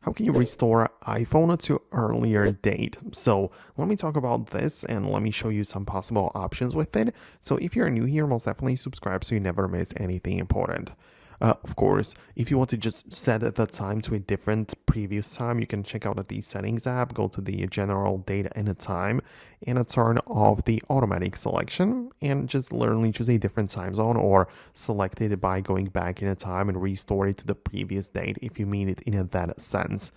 How can you restore iPhone to earlier date? So let me talk about this and let me show you some possible options with it. So if you're new here, most definitely subscribe so you never miss anything important. Of course, if you want to just set the time to a different previous time, you can check out the settings app, go to the general date and time, and turn off the automatic selection and just literally choose a different time zone or select it by going back in a time and restore it to the previous date if you mean it in that sense.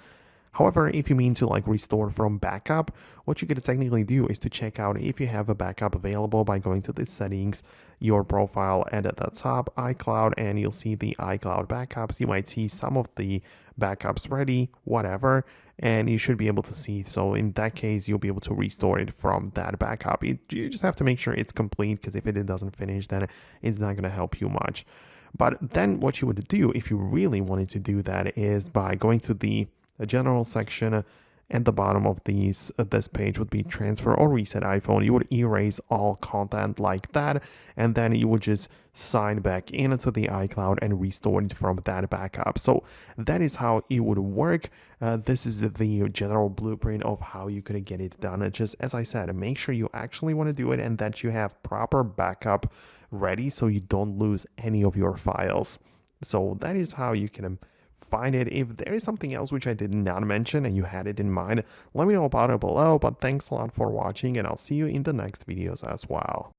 However, if you mean to restore from backup, what you could technically do is to check out if you have a backup available by going to the settings, your profile, and at the top, iCloud, and you'll see the iCloud backups. You might see some of the backups ready, whatever, and you should be able to see. So in that case, you'll be able to restore it from that backup. You just have to make sure it's complete, because if it doesn't finish, then it's not going to help you much. But then what you would do if you really wanted to do that is by going to the general section. At the bottom of this page would be transfer or reset iPhone. You would erase all content like that, and then you would just sign back into the iCloud and restore it from that backup. So that is how it would work. This is the general blueprint of how you could get it done. Just as I said, make sure you actually want to do it and that you have proper backup ready so you don't lose any of your files. So that is how you can find it. If there is something else which I did not mention and you had it in mind, let me know about it below. But thanks a lot for watching, and I'll see you in the next videos as well.